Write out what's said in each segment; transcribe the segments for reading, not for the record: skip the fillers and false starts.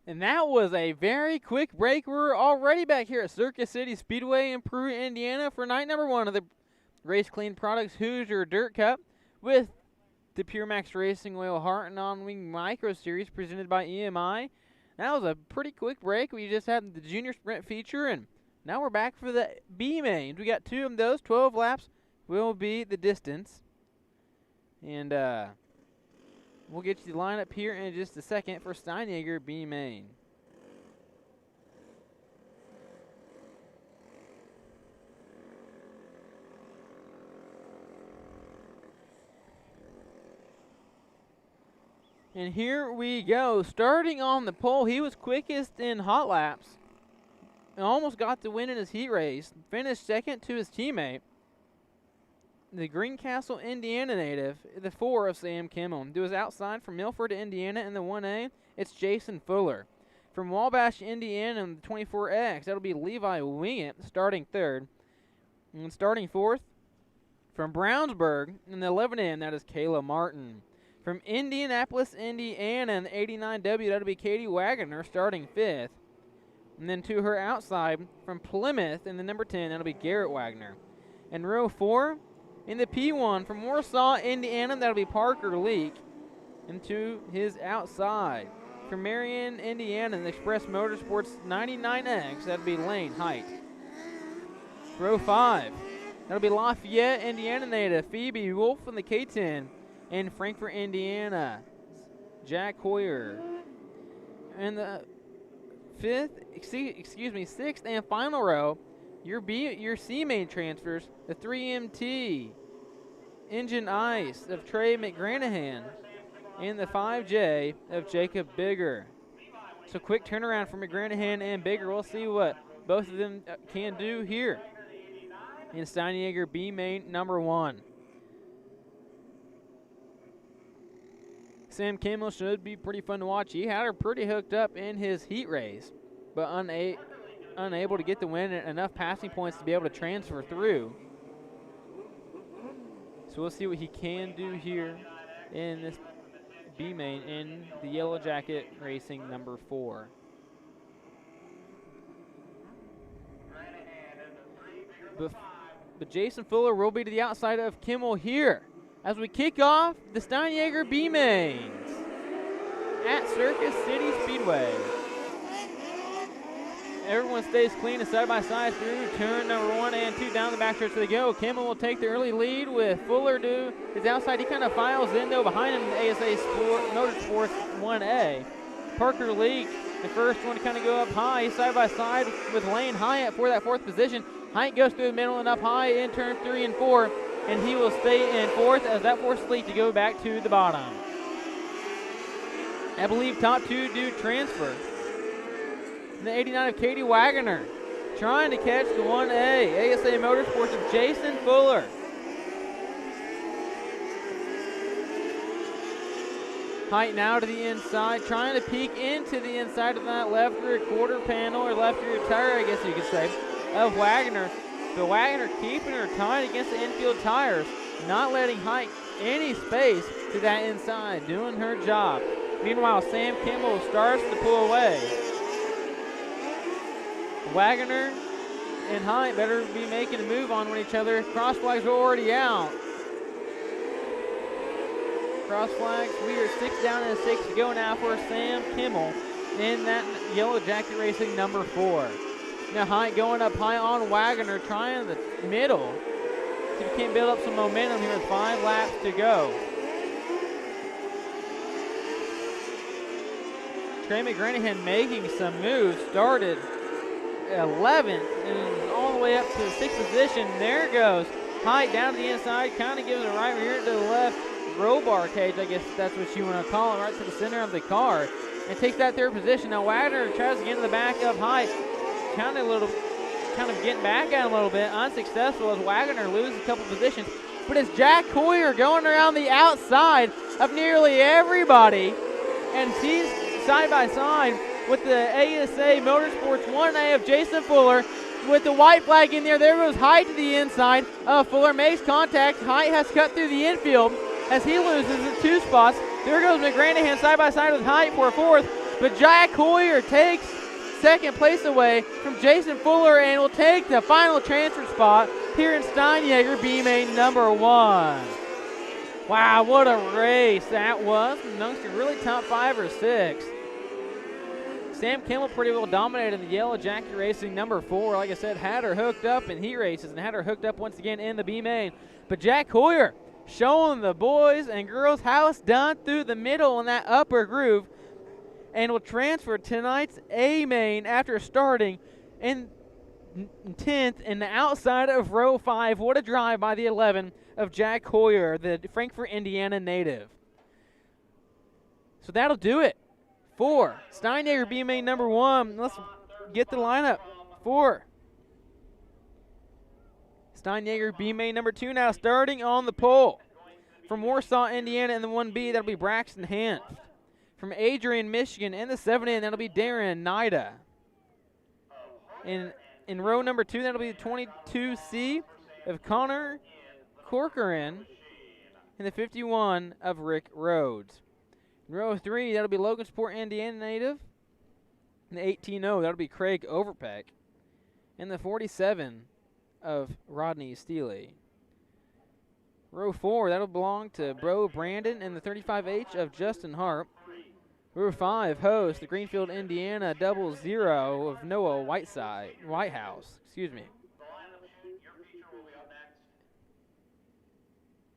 And that was a very quick break. We're already back here at Circus City Speedway in Peru, Indiana for night number 1 of the Race Clean Products Hoosier Dirt Cup with the PureMax Racing Oil HART and On-Wing Micro Series presented by EMI. That was a pretty quick break. We just had the Junior Sprint feature, and now we're back for the B mains. We got 2 of those. 12 laps will be the distance. And we'll get you the lineup here in just a second for Steinjager B main. And here we go. Starting on the pole, he was quickest in hot laps and almost got the win in his heat race. Finished second to his teammate, the Greencastle, Indiana native, the 4 of Sam Kimmel. To his outside from Milford, Indiana in the 1A, it's Jason Fuller. From Wabash, Indiana in the 24X, that'll be Levi Wingett starting 3rd. And starting 4th, from Brownsburg in the 11N, that is Kayla Martin. From Indianapolis, Indiana in the 89W, that'll be Katie Wagner starting 5th. And then to her outside, from Plymouth in the number 10, that'll be Garrett Wagner. And row 4, in the P1 from Warsaw, Indiana, that'll be Parker Leak. And to his outside, from Marion, Indiana, in the Express Motorsports 99X, that'll be Lane Height. Row 5, that'll be Lafayette, Indiana native Phoebe Wolf in the K10. In Frankfort, Indiana, Jack Hoyer. And the 6th and final row, your C main transfers, the 3MT Engine Ice of Trey McGranahan and the 5J of Jacob Bigger. So quick turnaround for McGranahan and Bigger. We'll see what both of them can do here in Steinjager B main number 1. Sam Kimmel should be pretty fun to watch. He had her pretty hooked up in his heat race, but unable to get the win and enough passing points to be able to transfer through. So we'll see what he can do here in this B main in the Yellow Jacket Racing number 4. But Jason Fuller will be to the outside of Kimmel here as we kick off the Steinjager B mains at Circus City Speedway. Everyone stays clean and side by side through turn number 1 and 2. Down the backstretch they go. Kimmel will take the early lead with Fuller to his outside. He kind of files in though behind him in the ASA Motorsports 1A. Parker Leak, the first one to kind of go up high. He's side by side with Lane Hyatt for that 4th position. Hyatt goes through the middle and up high in turn 3 and 4. And he will stay in 4th as that forces Leak to go back to the bottom. I believe top 2 do transfer. The 89 of Katie Wagner trying to catch the 1A. ASA Motorsports of Jason Fuller. Height now to the inside, trying to peek into the inside of that left rear quarter panel, or left rear tire, I guess you could say, of Wagner. So Wagner keeping her tight against the infield tires, not letting Height any space to that inside, doing her job. Meanwhile, Sam Kimmel starts to pull away. Wagner and Height better be making a move on each other. Cross flags are already out. Cross flags, we are 6 down and 6 to go now for Sam Kimmel in that Yellow Jacket Racing number 4. Now Height going up high on Wagner, trying the middle. See if he can't build up some momentum here with 5 laps to go. Trey McGranahan making some moves, started 11th and all the way up to the 6th position. There goes Height down to the inside, kind of gives it right here to the left row bar cage, I guess that's what you want to call it, right to the center of the car, and takes that 3rd position. Now Wagner tries to get in the back of Height, kind of getting back at him a little bit, unsuccessful as Wagner loses a couple positions. But it's Jack Hoyer going around the outside of nearly everybody, and he's side by side with the ASA Motorsports 1A of Jason Fuller with the white flag in there. There goes Height to the inside. Fuller makes contact. Height has cut through the infield as he loses 2 spots. There goes McGranahan side by side with Height for 4th. But Jack Hoyer takes second place away from Jason Fuller and will take the final transfer spot here in Steinjager B main number 1. Wow, what a race that was. Youngster really top 5 or 6. Sam Kimmel pretty well dominated the Yellow Jacket Racing number 4. Like I said, had her hooked up in heat races and had her hooked up once again in the B main. But Jack Hoyer showing the boys and girls how it's done through the middle in that upper groove, and will transfer tonight's A main after starting in 10th in the outside of row 5. What a drive by the 11 of Jack Hoyer, the Frankfort, Indiana native. So that'll do it for Steinjager B main number 1. Let's get the lineup for Steinjager B main number 2 now, starting on the pole. From Warsaw, Indiana in the 1B, that'll be Braxton Hanft. From Adrian, Michigan in the 7N, that'll be Darren Nida. In row number 2, that'll be the 22C of Connor Corcoran, and the 51 of Rick Rhodes. In row 3, that'll be Logansport, Indiana native. And the 18-0, that'll be Craig Overpeck. And the 47 of Rodney Steele. Row 4, that'll belong to Bro Brandon and the 35H of Justin Harp. Row 5, host the Greenfield, Indiana 00 of Noah Whitehouse. Excuse me.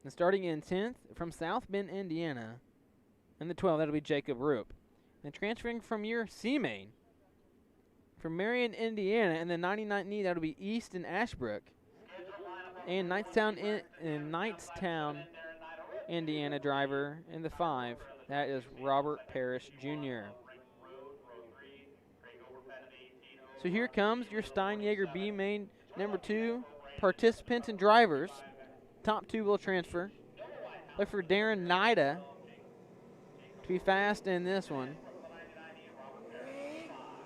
And starting in 10th from South Bend, Indiana, and the 12, that'll be Jacob Roop. And transferring from your C main, from Marion, Indiana, and the 99E, that'll be Easton Ashbrook. And Knightstown, Indiana driver in the 5, that is Robert Parrish Jr. So here comes your Steinjager B main number 2 participants and drivers. Top 2 will transfer. Look for Darren Nida to be fast in this one.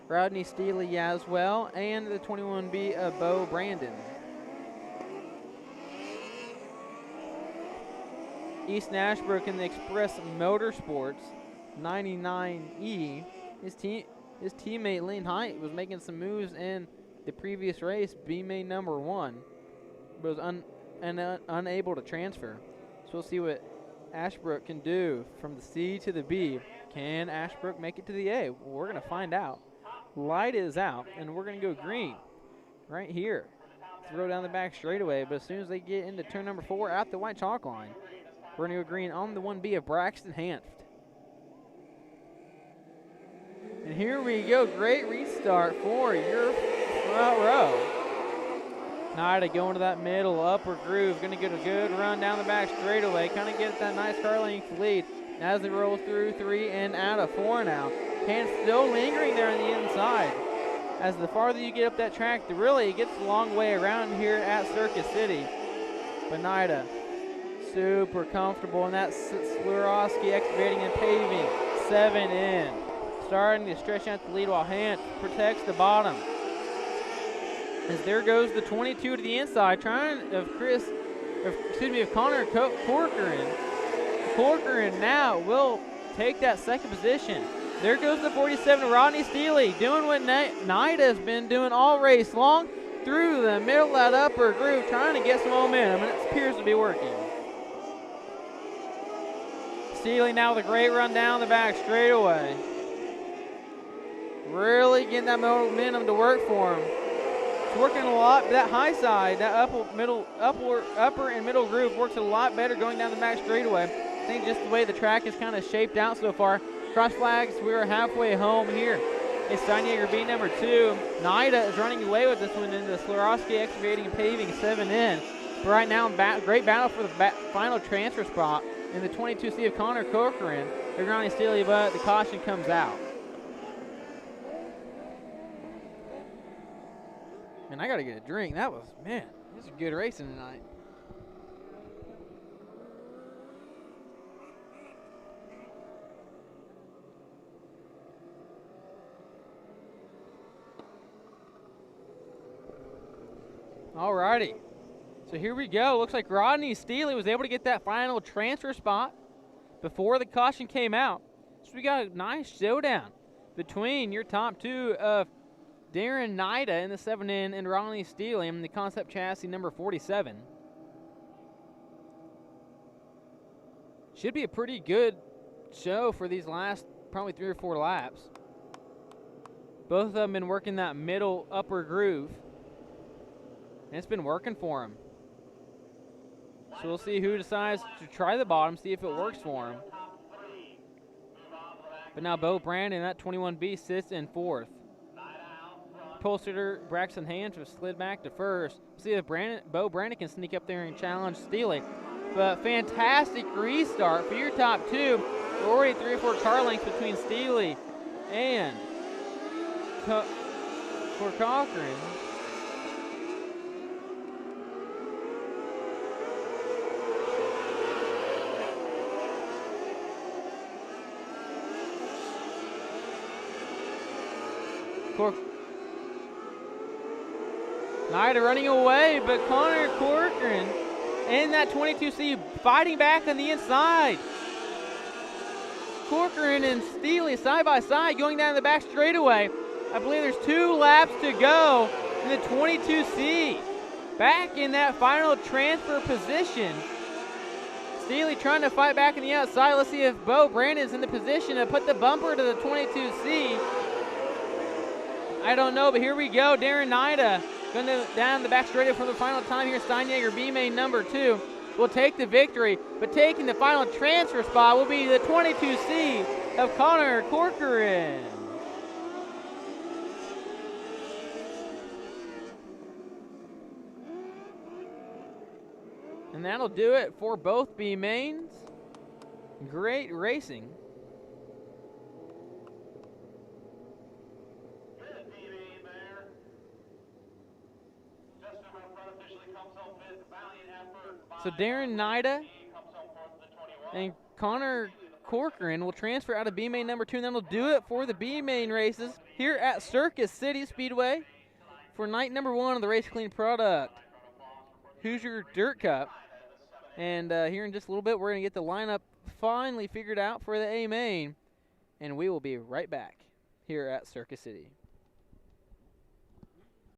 Rodney Steele as well, and the 21B of Bo Brandon. Easton Ashbrook in the Express Motorsports 99E. His teammate Lane Height was making some moves in the previous race, B main number 1, but was unable to transfer. So we'll see what Ashbrook can do from the C to the B. Can Ashbrook make it to the A? Well, we're going to find out. Light is out, and we're going to go green right here. Throw down the back straightaway, but as soon as they get into turn number 4 at the white chalk line, we're going to go green on the 1B of Braxton Hanft. And here we go. Great restart for your front row. Nida going to that middle upper groove. Going to get a good run down the back straightaway. Kind of get that nice car length lead as they roll through 3 and out of 4 now. Hanft still lingering there on the inside. As the farther you get up that track, it gets a long way around here at Circus City. But Nida super comfortable in that Swarovski excavating and paving 7 in. Starting to stretch out the lead while Hanft protects the bottom. As there goes the 22 to the inside, of Connor Corcoran. Corcoran now will take that second position. There goes the 47, Rodney Steele, doing what Nida's been doing all race long, through the middle of that upper groove, trying to get some momentum, and it appears to be working. Steele now with a great run down the back straightaway. Really getting that momentum to work for him. It's working a lot. That high side, that upper and middle groove works a lot better going down the back straightaway. I think just the way the track is kind of shaped out so far. Cross flags, we are halfway home here. It's Steinjager B number 2. Nida is running away with this one in the Swarovski excavating and paving 7 in. But right now, great battle for the final transfer spot in the 22C of Connor Corcoran. They're Rodney Steele, but the caution comes out. Man, I got to get a drink. This was a good racing tonight. All righty. So here we go. Looks like Rodney Steele was able to get that final transfer spot before the caution came out. So we got a nice showdown between your top two of Darren Nida in the 7N and Ronnie Steele in the concept chassis number 47. Should be a pretty good show for these last probably 3 or 4 laps. Both of them been working that middle upper groove, and it's been working for them. So we'll see who decides to try the bottom, see if it works for him. But now Bo Brandon, that 21B, sits in 4th. Pole sitter Braxton Hans was slid back to 1st. See if Bo Brandon can sneak up there and challenge Steele. But fantastic restart for your top two. Already 3 or 4 car lengths between Steele and Cochran. Nida running away, but Connor Corcoran in that 22C fighting back on the inside. Corcoran and Steele side by side going down the back straightaway. I believe there's 2 laps to go in the 22C. Back in that final transfer position. Steele trying to fight back on the outside. Let's see if Bo Brandon's in the position to put the bumper to the 22C. I don't know, but here we go. Darren Nida going down the back straightaway for the final time here. Steinjager, B-main number 2, will take the victory, but taking the final transfer spot will be the 22C of Connor Corcoran. And that'll do it for both B-mains. Great racing. So Darren Nida and Connor Corcoran will transfer out of B-main number 2, and then we'll do it for the B-main races here at Circus City Speedway for night number 1 of the Race Clean Product Hoosier Dirt Cup. And here in just a little bit, we're going to get the lineup finally figured out for the A-main, and we will be right back here at Circus City.